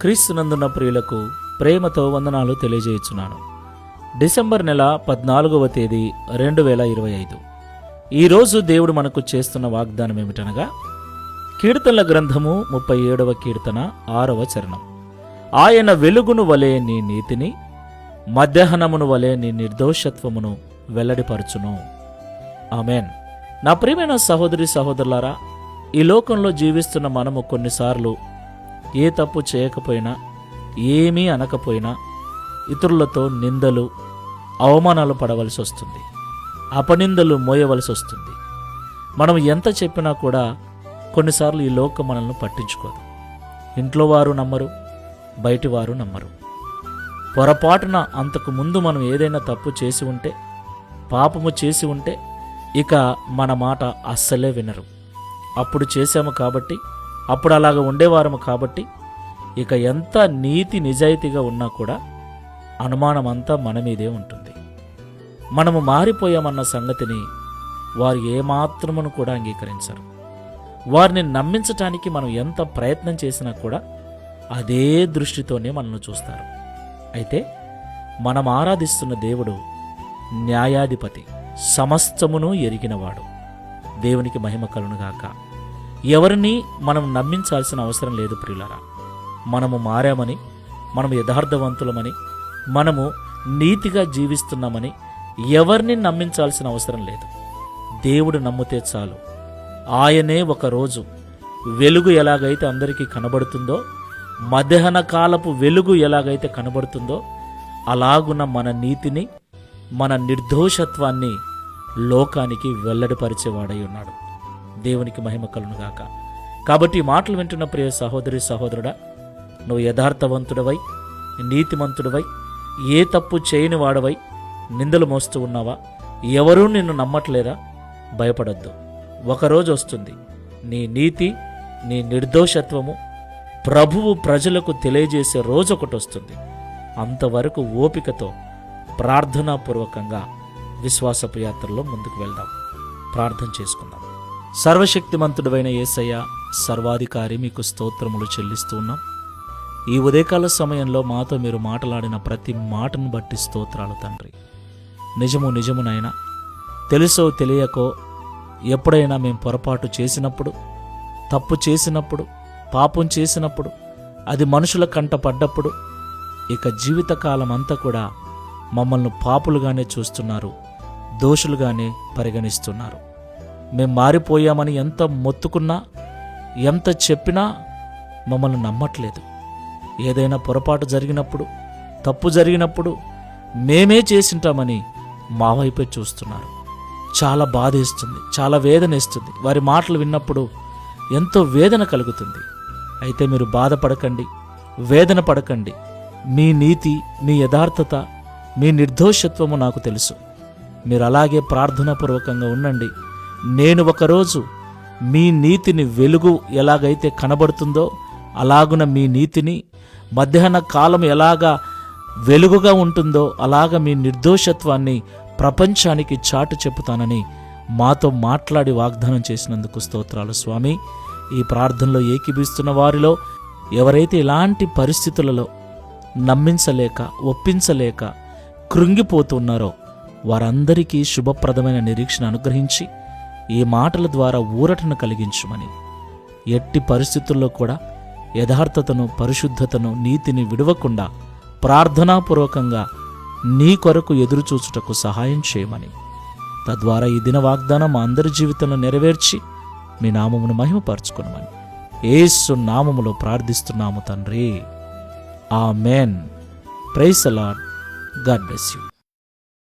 క్రీస్తునందున్న ప్రియులకు ప్రేమతో వందనాలు తెలియజేయుచున్నాను. డిసెంబర్ నెల 14వ తేదీ 2025. ఈరోజు దేవుడు మనకు చేస్తున్న వాగ్దానం ఏమిటనగా, కీర్తనల గ్రంథము 37వ కీర్తన 6వ చరణం. ఆయన వెలుగును వలె నీ నీతిని, మధ్యాహ్నమును వలె నీ నిర్దోషత్వమును వెల్లడిపరచును. ఆమెన్. నా ప్రియమైన సహోదరి సహోదరులారా, ఈ లోకంలో జీవిస్తున్న మనము కొన్నిసార్లు ఏ తప్పు చేయకపోయినా, ఏమీ అనకపోయినా ఇతరులతో నిందలు, అవమానాలు పడవలసి వస్తుంది, అపనిందలు మోయవలసి వస్తుంది. మనం ఎంత చెప్పినా కూడా కొన్నిసార్లు ఈ లోకం మనల్ని పట్టించుకోదు. ఇంట్లో వారు నమ్మరు, బయటి వారు నమ్మరు. పొరపాటున అంతకు ముందు మనం ఏదైనా తప్పు చేసి ఉంటే, పాపము చేసి ఉంటే ఇక మన మాట అస్సలే వినరు. అప్పుడు చేశాము కాబట్టి, అప్పుడు అలాగ ఉండేవారము కాబట్టి, ఇక ఎంత నీతి నిజాయితీగా ఉన్నా కూడా అనుమానం అంతా మన మీదే ఉంటుంది. మనము మారిపోయామన్న సంగతిని వారు ఏమాత్రమును కూడా అంగీకరించరు. వారిని నమ్మించటానికి మనం ఎంత ప్రయత్నం చేసినా కూడా అదే దృష్టితోనే మనల్ని చూస్తారు. అయితే మనం ఆరాధిస్తున్న దేవుడు న్యాయాధిపతి, సమస్తమును ఎరిగినవాడు. దేవునికి మహిమ కలుగునుగాక. ఎవరిని మనం నమ్మించాల్సిన అవసరం లేదు ప్రియులారా. మనము మారామని, మనము యథార్థవంతులమని, మనము నీతిగా జీవిస్తున్నామని ఎవరిని నమ్మించాల్సిన అవసరం లేదు. దేవుడు నమ్మితే చాలు. ఆయనే ఒకరోజు వెలుగు ఎలాగైతే అందరికీ కనబడుతుందో, మధ్యాహ్న కాలపు వెలుగు ఎలాగైతే కనబడుతుందో, అలాగున్న మన నీతిని, మన నిర్దోషత్వాన్ని లోకానికి వెల్లడిపరిచేవాడై ఉన్నాడు. దేవునికి మహిమ కలుగునుగాక. కాబట్టి ఈ మాటలు వింటున్న ప్రియ సహోదరి సహోదరుడా, నువ్వు యథార్థవంతుడవై, నీతిమంతుడవై, ఏ తప్పు చేయని వాడవై నిందలు మోస్తూ ఉన్నావా? ఎవరూ నిన్ను నమ్మట్లేదా? భయపడొద్దు. ఒకరోజు వస్తుంది, నీ నీతి, నీ నిర్దోషత్వము ప్రభువు ప్రజలకు తెలియజేసే రోజు ఒకటి వస్తుంది. అంతవరకు ఓపికతో ప్రార్థనాపూర్వకంగా విశ్వాసపు యాత్రలో ముందుకు వెళ్దాం. ప్రార్థన చేసుకుందాం. సర్వశక్తిమంతుడైన యేసయ్య, సర్వాధికారి, మీకు స్తోత్రములు చెల్లిస్తూ ఉన్నాం. ఈ ఉదయకాల సమయంలో మాతో మీరు మాట్లాడిన ప్రతి మాటను బట్టి స్తోత్రాలు తండ్రి. నిజము నాయనా, తెలుసో తెలియకో ఎప్పుడైనా మేము పొరపాటు చేసినప్పుడు, తప్పు చేసినప్పుడు, పాపం చేసినప్పుడు, అది మనుషుల కంట పడ్డప్పుడు, ఇక జీవితకాలం అంతా కూడా మమ్మల్ని పాపులుగానే చూస్తున్నారు, దోషులుగానే పరిగణిస్తున్నారు. మేము మారిపోయామని ఎంత మొత్తుకున్నా, ఎంత చెప్పినా మమ్మల్ని నమ్మట్లేదు. ఏదైనా పొరపాటు జరిగినప్పుడు, తప్పు జరిగినప్పుడు మేమే చేసింటామని మా వైపే చూస్తున్నారు. చాలా బాధేస్తుంది, చాలా వేదనేస్తుంది. వారి మాటలు విన్నప్పుడు ఎంతో వేదన కలుగుతుంది. అయితే మీరు బాధపడకండి, వేదన పడకండి. మీ నీతి, మీ యథార్థత, మీ నిర్దోషత్వము నాకు తెలుసు. మీరు అలాగే ప్రార్థనాపూర్వకంగా ఉండండి. నేను ఒకరోజు మీ నీతిని, వెలుగు ఎలాగైతే కనబడుతుందో అలాగున మీ నీతిని, మధ్యాహ్న కాలం ఎలాగా వెలుగుగా ఉంటుందో అలాగ మీ నిర్దోషత్వాన్ని ప్రపంచానికి చాటు చెప్పుతానని మాతో మాట్లాడి వాగ్దానం చేసినందుకు స్తోత్రాలు స్వామి. ఈ ప్రార్థనలో ఏకీభిస్తున్న వారిలో ఎవరైతే ఇలాంటి పరిస్థితులలో నమ్మించలేక, ఒప్పించలేక కృంగిపోతున్నారో వారందరికీ శుభప్రదమైన నిరీక్షణ అనుగ్రహించి ఈ మాటల ద్వారా ఊరటను కలిగించుమని, ఎట్టి పరిస్థితుల్లో కూడా యథార్థతను, పరిశుద్ధతను, నీతిని విడవకుండా ప్రార్థనాపూర్వకంగా నీ కొరకు ఎదురుచూచుటకు సహాయం చేయమని, తద్వారా ఈ దిన వాగ్దానం మా అందరి జీవితంలో నెరవేర్చి మీ నామమును మహిమపరచుకునమని యేసు నామములో ప్రార్థిస్తున్నాము తండ్రి. Amen. Praise the Lord. God bless you.